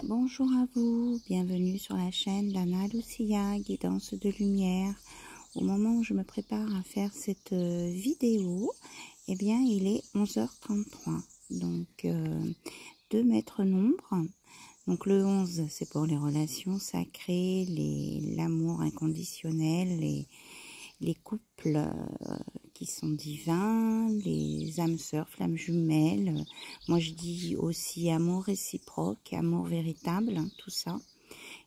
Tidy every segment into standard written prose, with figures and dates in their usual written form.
Bonjour à vous, bienvenue sur la chaîne d'Anna Lucia, guidance de lumière. Au moment où je me prépare à faire cette vidéo, eh bien il est 11h33. Donc 2 maîtres nombres. Donc le 11 c'est pour les relations sacrées, l'amour inconditionnel, les couples qui sont divins, les âmes sœurs, flammes jumelles. Moi je dis aussi amour réciproque, amour véritable, hein, tout ça.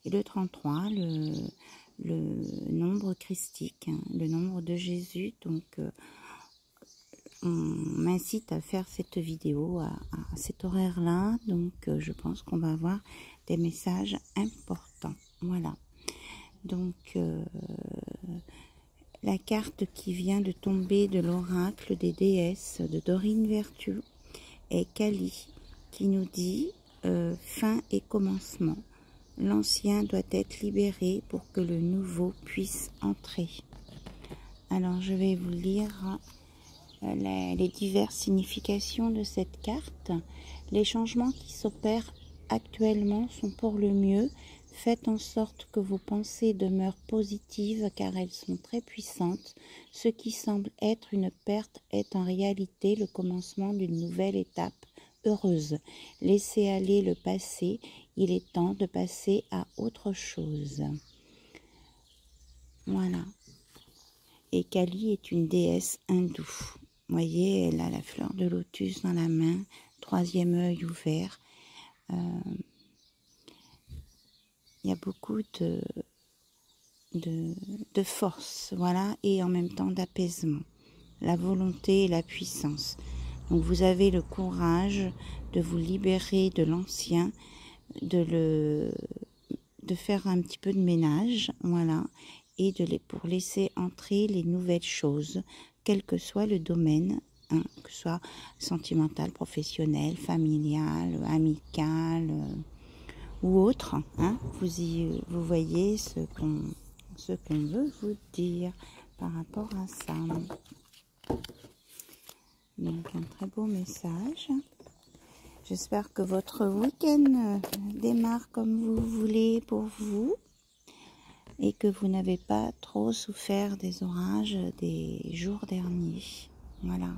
Et le 33, le nombre christique, hein, le nombre de Jésus. Donc on m'incite à faire cette vidéo à cet horaire-là. Donc je pense qu'on va avoir des messages importants. Voilà. Donc la carte qui vient de tomber de l'oracle des déesses de Dorine Virtue est Kali, qui nous dit fin et commencement. L'ancien doit être libéré pour que le nouveau puisse entrer. Alors je vais vous lire les diverses significations de cette carte. Les changements qui s'opèrent actuellement sont pour le mieux. Faites en sorte que vos pensées demeurent positives car elles sont très puissantes. Ce qui semble être une perte est en réalité le commencement d'une nouvelle étape heureuse. Laissez aller le passé, il est temps de passer à autre chose. Voilà. Et Kali est une déesse hindoue. Vous voyez, elle a la fleur de lotus dans la main, 3e œil ouvert. Il y a beaucoup de force, voilà, et en même temps d'apaisement, la volonté et la puissance. Donc vous avez le courage de vous libérer de l'ancien, de faire un petit peu de ménage, voilà, et pour laisser entrer les nouvelles choses, quel que soit le domaine, hein, que ce soit sentimental, professionnel, familial, amical, ou autre, hein, vous voyez ce qu'on veut vous dire par rapport à ça. Donc un très beau message. J'espère que votre week-end démarre comme vous voulez pour vous et que vous n'avez pas trop souffert des orages des jours derniers. Voilà.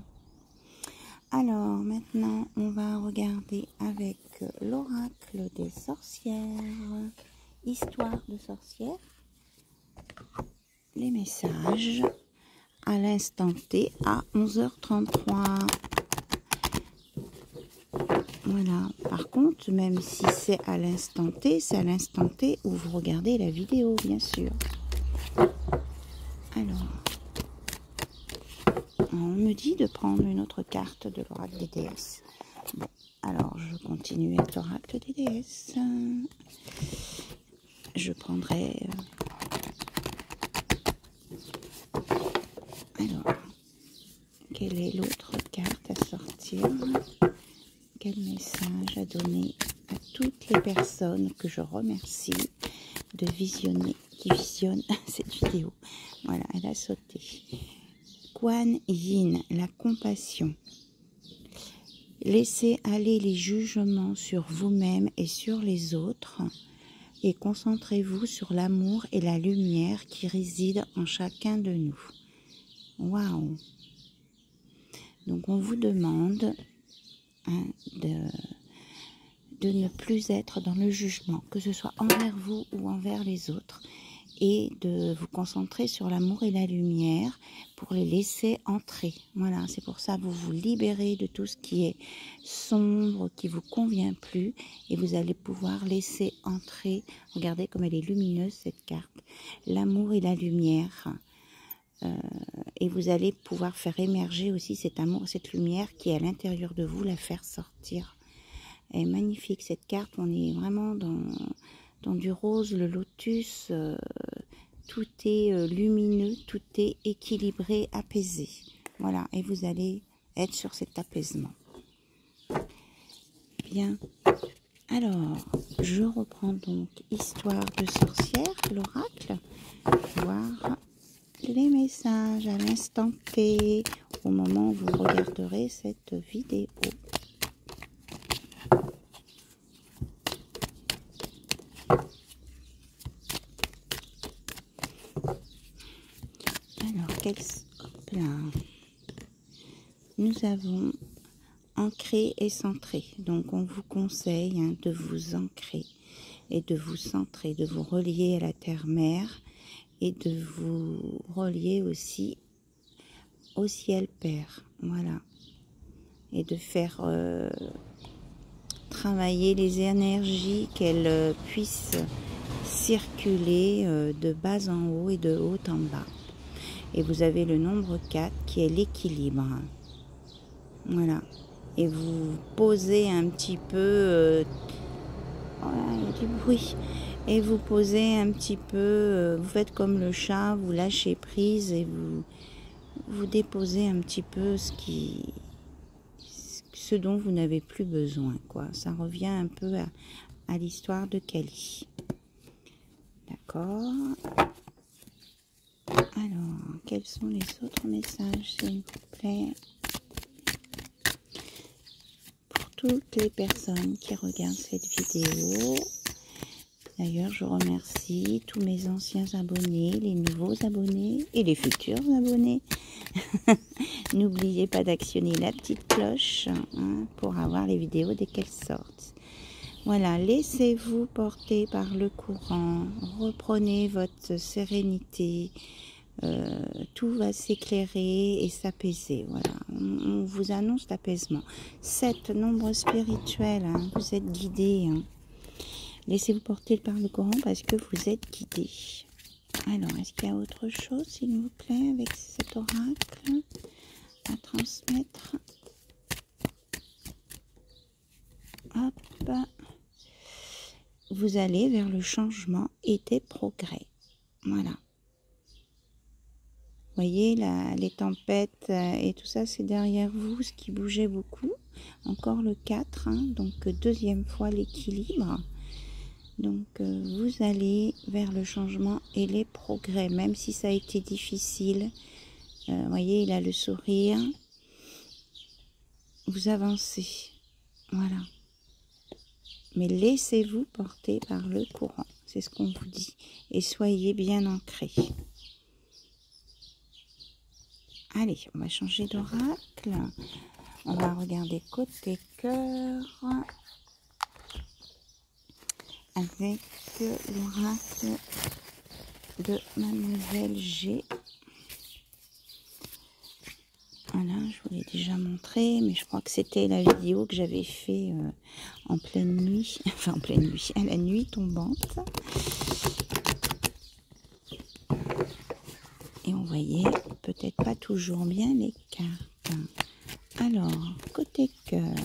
Alors maintenant on va regarder avec l'oracle des sorcières, histoire de sorcières, les messages à l'instant T à 11h33. Voilà, par contre, même si c'est à l'instant T, c'est à l'instant T où vous regardez la vidéo, bien sûr. Alors, on me dit de prendre une autre carte de l'oracle des déesses. Bon, alors je continue avec l'oracle des déesses. Je prendrai... Alors, quelle est l'autre carte à sortir? Quel message à donner à toutes les personnes que je remercie de visionner, qui visionnent cette vidéo. Voilà, elle a sauté. Kuan Yin, la compassion. Laissez aller les jugements sur vous-même et sur les autres et concentrez-vous sur l'amour et la lumière qui résident en chacun de nous. Waouh! Donc on vous demande hein, de ne plus être dans le jugement, que ce soit envers vous ou envers les autres, et de vous concentrer sur l'amour et la lumière pour les laisser entrer. Voilà, c'est pour ça que vous vous libérez de tout ce qui est sombre, qui vous convient plus, et vous allez pouvoir laisser entrer. Regardez comme elle est lumineuse cette carte, l'amour et la lumière. Et vous allez pouvoir faire émerger aussi cet amour, cette lumière qui est à l'intérieur de vous, la faire sortir. Elle est magnifique cette carte, on est vraiment dans du rose, le lotus, tout est lumineux, tout est équilibré, apaisé. Voilà, et vous allez être sur cet apaisement. Bien, alors, je reprends donc Histoire de sorcière, l'oracle, voir les messages à l'instant T, au moment où vous regarderez cette vidéo. Alors, hop là. Nous avons ancré et centré. Donc, on vous conseille de vous ancrer et de vous centrer, de vous relier à la terre-mère et de vous relier aussi au ciel Père. Voilà. Et de faire travailler les énergies, qu'elles puissent circuler de bas en haut et de haut en bas. Et vous avez le nombre 4 qui est l'équilibre. Voilà. Et vous posez un petit peu... voilà, il y a du bruit. Et vous posez un petit peu... vous faites comme le chat, vous lâchez prise et vous déposez un petit peu ce dont vous n'avez plus besoin, quoi. Ça revient un peu à l'histoire de Kali. D'accord. Alors, quels sont les autres messages, s'il vous plaît, pour toutes les personnes qui regardent cette vidéo? D'ailleurs, je remercie tous mes anciens abonnés, les nouveaux abonnés et les futurs abonnés. N'oubliez pas d'actionner la petite cloche pour avoir les vidéos dès qu'elles sortent. Voilà, laissez-vous porter par le courant, reprenez votre sérénité, tout va s'éclairer et s'apaiser. Voilà, on vous annonce l'apaisement. 7, nombre spirituel, vous êtes guidés. Laissez-vous porter par le courant parce que vous êtes guidés. Alors, est-ce qu'il y a autre chose, s'il vous plaît, avec cet oracle à transmettre? Hop. Vous allez vers le changement et des progrès. Voilà. Vous voyez, les tempêtes et tout ça, c'est derrière vous, ce qui bougeait beaucoup. Encore le 4, donc deuxième fois l'équilibre. Donc, vous allez vers le changement et les progrès, même si ça a été difficile. Vous voyez, il a le sourire. Vous avancez. Voilà. Mais laissez-vous porter par le courant. C'est ce qu'on vous dit. Et soyez bien ancrés. Allez, on va changer d'oracle. On va regarder côté cœur. Avec l'oracle de Mademoiselle G. Voilà, je vous l'ai déjà montré, mais je crois que c'était la vidéo que j'avais fait en pleine nuit, enfin en pleine nuit, à la nuit tombante. Et on voyait peut-être pas toujours bien les cartes. Alors, côté cœur,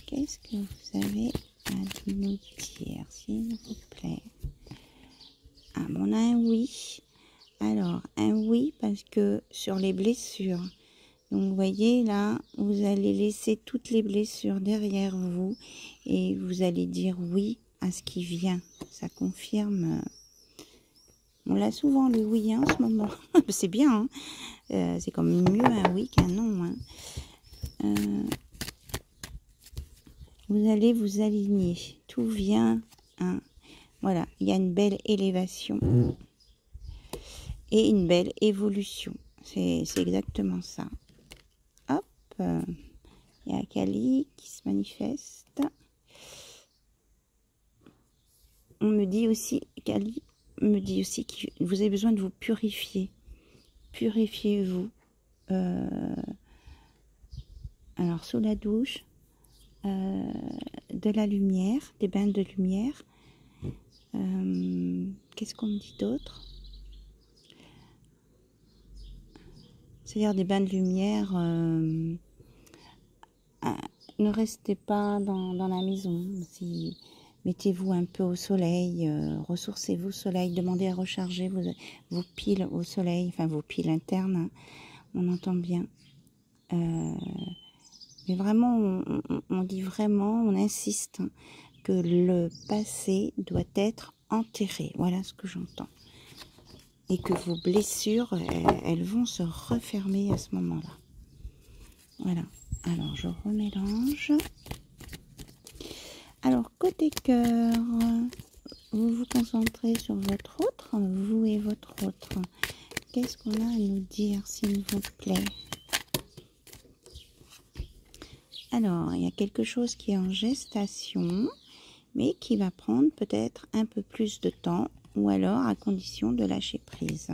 qu'est-ce que vous avez à nous dire, s'il vous plaît? Ah, bon, on a un oui. Alors, un oui parce que sur les blessures, donc vous voyez là, vous allez laisser toutes les blessures derrière vous et vous allez dire oui à ce qui vient. Ça confirme. On l'a souvent le oui en ce moment. C'est bien, c'est comme mieux un oui qu'un non. Vous allez vous aligner. Tout vient. Voilà, il y a une belle élévation. Et une belle évolution. C'est exactement ça. Hop. Il y a Kali qui se manifeste. On me dit aussi, Kali me dit aussi que vous avez besoin de vous purifier. Purifiez-vous. Alors, sous la douche, de la lumière, des bains de lumière. Qu'est-ce qu'on me dit d'autre? C'est-à-dire des bains de lumière. Ne restez pas dans la maison. Mettez-vous un peu au soleil, ressourcez-vous au soleil, demandez à recharger vos piles au soleil, enfin vos piles internes, on entend bien. Mais vraiment, on dit vraiment, on insiste que le passé doit être enterré. Voilà ce que j'entends. Et que vos blessures, elles vont se refermer à ce moment-là. Voilà. Alors, je remélange. Alors, côté cœur, vous vous concentrez sur votre autre, vous et votre autre. Qu'est-ce qu'on a à nous dire, s'il vous plaît? Alors, il y a quelque chose qui est en gestation, mais qui va prendre peut-être un peu plus de temps, ou alors à condition de lâcher prise.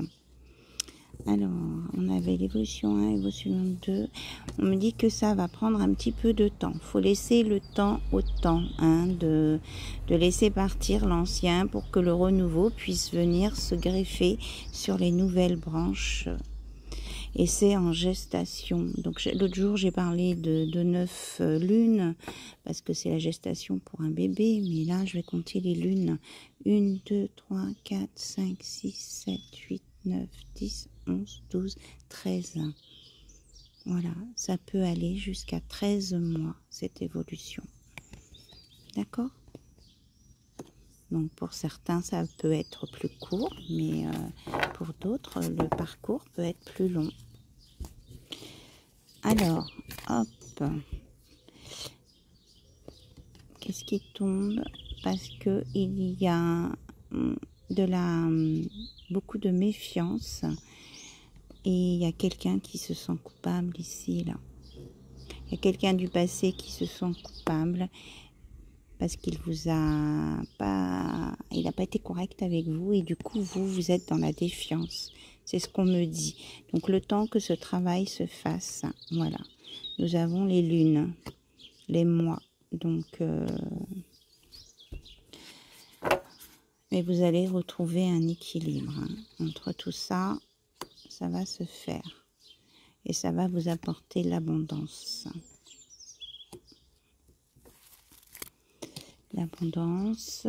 Alors, on avait l'évolution 1, l'évolution 2. On me dit que ça va prendre un petit peu de temps. Il faut laisser le temps au temps, hein, de laisser partir l'ancien pour que le renouveau puisse venir se greffer sur les nouvelles branches. Et c'est en gestation. Donc, l'autre jour, j'ai parlé de 9 lunes, parce que c'est la gestation pour un bébé. Mais là, je vais compter les lunes. 1, 2, 3, 4, 5, 6, 7, 8, 9, 10, 11, 12, 13. Voilà, ça peut aller jusqu'à 13 mois, cette évolution. D'accord? Donc, pour certains, ça peut être plus court, mais pour d'autres, le parcours peut être plus long. Alors, hop. Qu'est-ce qui tombe? Parce que il y a beaucoup de méfiance. Et il y a quelqu'un qui se sent coupable ici, là. Il y a quelqu'un du passé qui se sent coupable parce qu'il vous a pas... Il n'a pas été correct avec vous et du coup, vous êtes dans la défiance. C'est ce qu'on me dit. Donc, le temps que ce travail se fasse, voilà. Nous avons les lunes, les mois. Donc, mais vous allez retrouver un équilibre, hein. Entre tout ça, ça va se faire. Et ça va vous apporter l'abondance. L'abondance,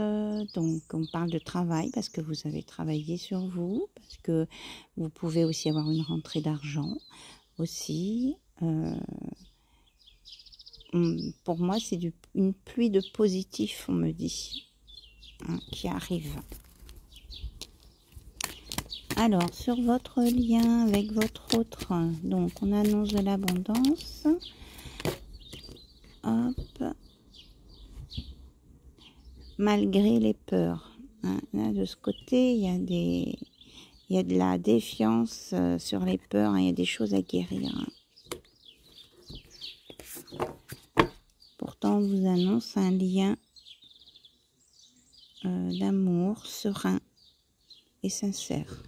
donc on parle de travail parce que vous avez travaillé sur vous, parce que vous pouvez aussi avoir une rentrée d'argent aussi. Pour moi, c'est une pluie de positif, on me dit, hein, qui arrive. Alors, sur votre lien avec votre autre, donc on annonce de l'abondance. Hop. Malgré les peurs. Hein. Là, de ce côté, il y a de la défiance sur les peurs. Hein. Il y a des choses à guérir. Hein. Pourtant, on vous annonce un lien d'amour serein et sincère.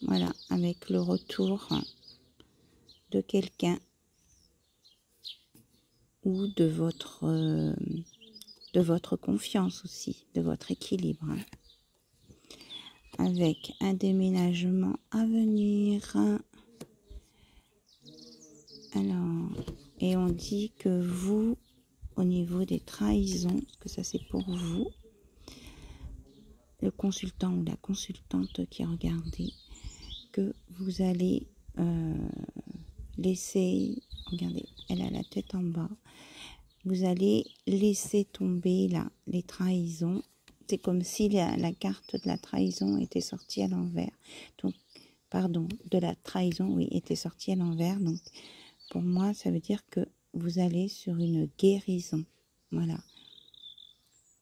Voilà, avec le retour de quelqu'un ou de votre confiance aussi, de votre équilibre. Hein. Avec un déménagement à venir. Alors, et on dit que vous, au niveau des trahisons, que ça c'est pour vous, le consultant ou la consultante qui regardez, que vous allez laisser, regardez, elle a la tête en bas, vous allez laisser tomber là les trahisons. C'est comme si la carte de la trahison était sortie à l'envers. Donc, pardon, de la trahison, oui, était sortie à l'envers. Donc, pour moi, ça veut dire que vous allez sur une guérison. Voilà.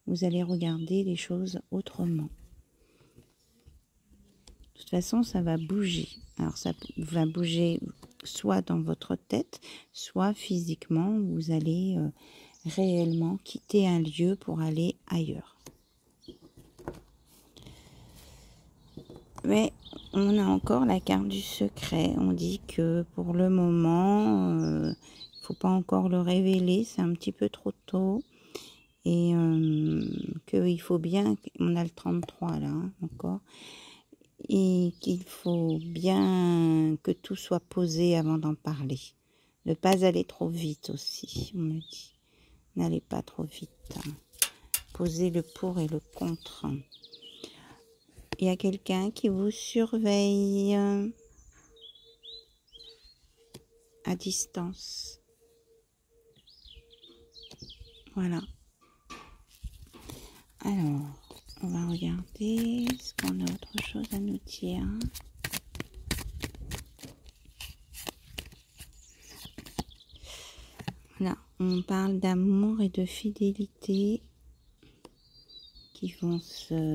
Vous allez regarder les choses autrement. De toute façon, ça va bouger. Alors, ça va bouger soit dans votre tête, soit physiquement. Vous allez réellement quitter un lieu pour aller ailleurs. Mais on a encore la carte du secret. On dit que pour le moment, il ne faut pas encore le révéler. C'est un petit peu trop tôt. Et qu'il faut bien... On a le 33 là, hein, encore. Et qu'il faut bien que tout soit posé avant d'en parler. Ne pas aller trop vite aussi, on me dit. N'allez pas trop vite. Hein. Posez le pour et le contre. Il y a quelqu'un qui vous surveille à distance. Voilà. Alors, on va regarder est-ce qu'on a autre chose à nous dire. Voilà, On parle d'amour et de fidélité qui vont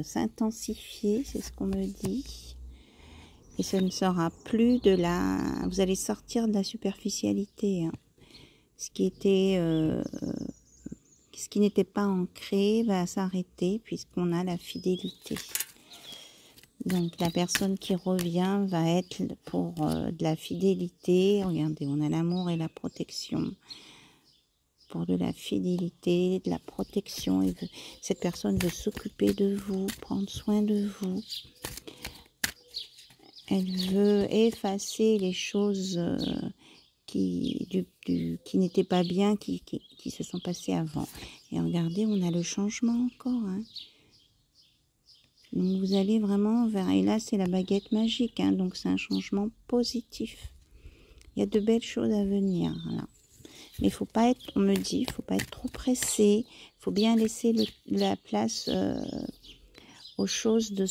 s'intensifier, c'est ce qu'on me dit. Et ce ne sera plus de la... Vous allez sortir de la superficialité. Hein. Ce qui n'était pas ancré va s'arrêter puisqu'on a la fidélité. Donc la personne qui revient va être pour de la fidélité. Regardez, on a l'amour et la protection. Pour de la fidélité, de la protection. Cette personne veut s'occuper de vous, prendre soin de vous. Elle veut effacer les choses qui n'étaient pas bien, qui se sont passées avant. Et regardez, on a le changement encore. Hein. Donc vous allez vraiment vers... Et là, c'est la baguette magique. Hein, donc c'est un changement positif. Il y a de belles choses à venir. Voilà. Mais il faut pas être, on me dit, il faut pas être trop pressé. Il faut bien laisser la place aux choses de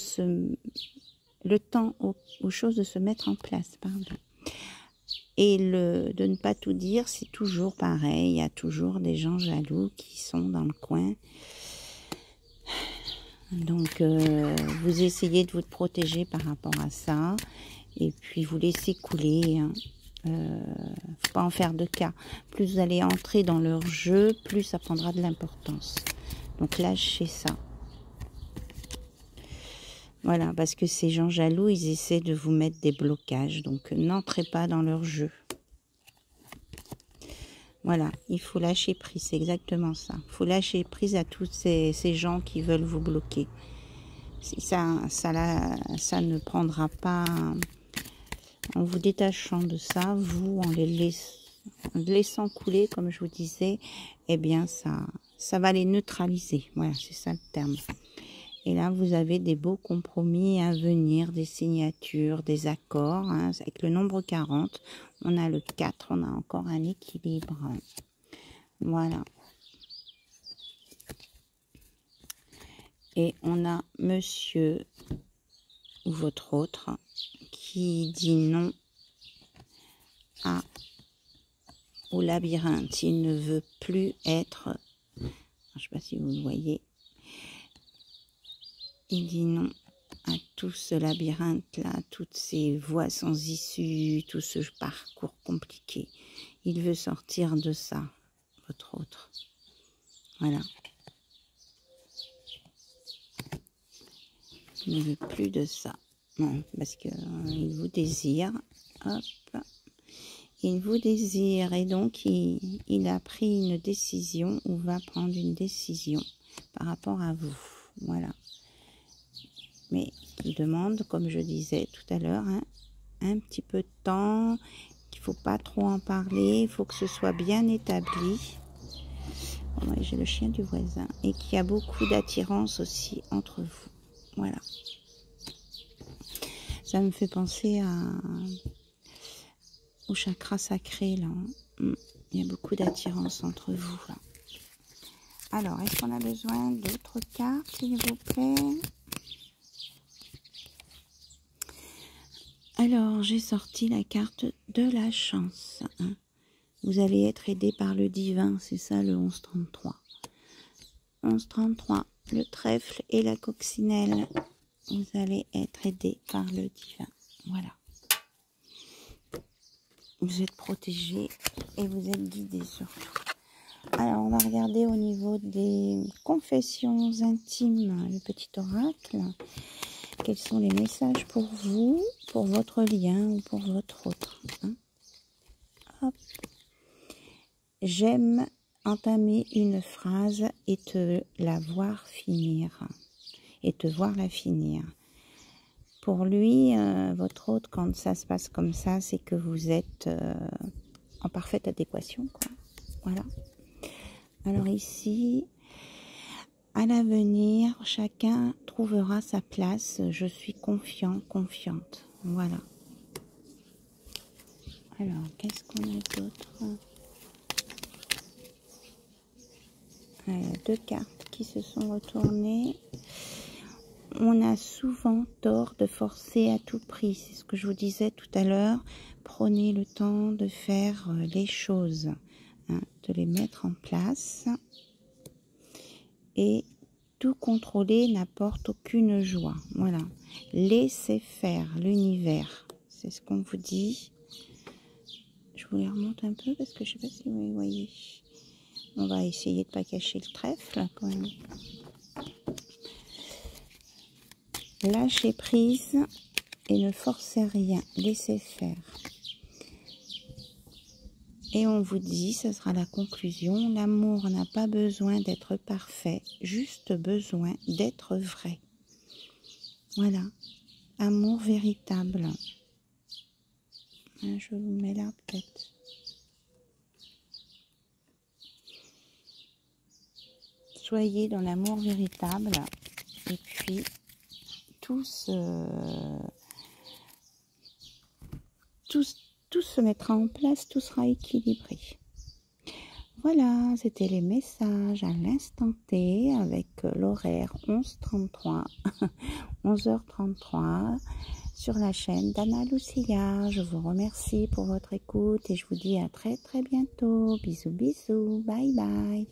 le temps aux choses de se mettre en place. Pardon. Et de ne pas tout dire, c'est toujours pareil. Il y a toujours des gens jaloux qui sont dans le coin. Donc, vous essayez de vous protéger par rapport à ça. Et puis, vous laissez couler. Hein. Faut pas en faire de cas. Plus vous allez entrer dans leur jeu, plus ça prendra de l'importance. Donc lâchez ça. Voilà, parce que ces gens jaloux, ils essaient de vous mettre des blocages. Donc n'entrez pas dans leur jeu. Voilà, il faut lâcher prise, c'est exactement ça. Il faut lâcher prise à tous ces gens qui veulent vous bloquer. Ça ne prendra pas... En vous détachant de ça, vous, en les laissant couler, comme je vous disais, eh bien, ça va les neutraliser. Voilà, c'est ça le terme. Et là, vous avez des beaux compromis à venir, des signatures, des accords. Hein. Avec le nombre 40, on a le 4, on a encore un équilibre. Voilà. Et on a monsieur, ou votre autre, qui dit non au labyrinthe. Il ne veut plus être... Je ne sais pas si vous le voyez. Il dit non à tout ce labyrinthe-là, toutes ces voies sans issue, tout ce parcours compliqué. Il veut sortir de ça, votre autre. Voilà. Il ne veut plus de ça. Non, parce qu'il vous désire. Hop. Il vous désire et donc il a pris une décision ou va prendre une décision par rapport à vous. Voilà. Mais il demande, comme je disais tout à l'heure, hein, un petit peu de temps, qu'il ne faut pas trop en parler, il faut que ce soit bien établi. Oh, ouais, j'ai le chien du voisin. Et qu'il y a beaucoup d'attirance aussi entre vous. Voilà. Ça me fait penser au chakra sacré, là. Il y a beaucoup d'attirance entre vous, là. Alors, est-ce qu'on a besoin d'autres cartes, s'il vous plaît? Alors, j'ai sorti la carte de la chance. Hein. Vous allez être aidé par le divin, c'est ça le 1133. 1133, le trèfle et la coccinelle. Vous allez être aidé par le divin. Voilà. Vous êtes protégé et vous êtes guidé surtout. Alors, on va regarder au niveau des confessions intimes, le petit oracle. Quels sont les messages pour vous, pour votre lien ou pour votre autre, hein? Hop. J'aime entamer une phrase et te la voir finir. Et te voir la finir. Pour lui, votre autre, quand ça se passe comme ça, c'est que vous êtes en parfaite adéquation, quoi. Voilà. Alors ici, à l'avenir, chacun trouvera sa place. Je suis confiant, confiante. Voilà. Alors, qu'est-ce qu'on a d'autre? Deux cartes qui se sont retournées. On a souvent tort de forcer à tout prix. C'est ce que je vous disais tout à l'heure. Prenez le temps de faire les choses. Hein. de les mettre en place. Et tout contrôler n'apporte aucune joie. Voilà. Laissez faire l'univers. C'est ce qu'on vous dit. Je vous les remonte un peu parce que je ne sais pas si vous voyez. On va essayer de ne pas cacher le trèfle quand même. Lâchez prise et ne forcez rien. Laissez faire. Et on vous dit, ce sera la conclusion, l'amour n'a pas besoin d'être parfait, juste besoin d'être vrai. Voilà, amour véritable. Je vous mets là peut-être. Soyez dans l'amour véritable et puis tout se mettra en place, tout sera équilibré. Voilà, c'était les messages à l'instant T avec l'horaire 11h33, 11h33 sur la chaîne d'Anna Lucia. Je vous remercie pour votre écoute et je vous dis à très bientôt. Bisous, bisous, bye bye.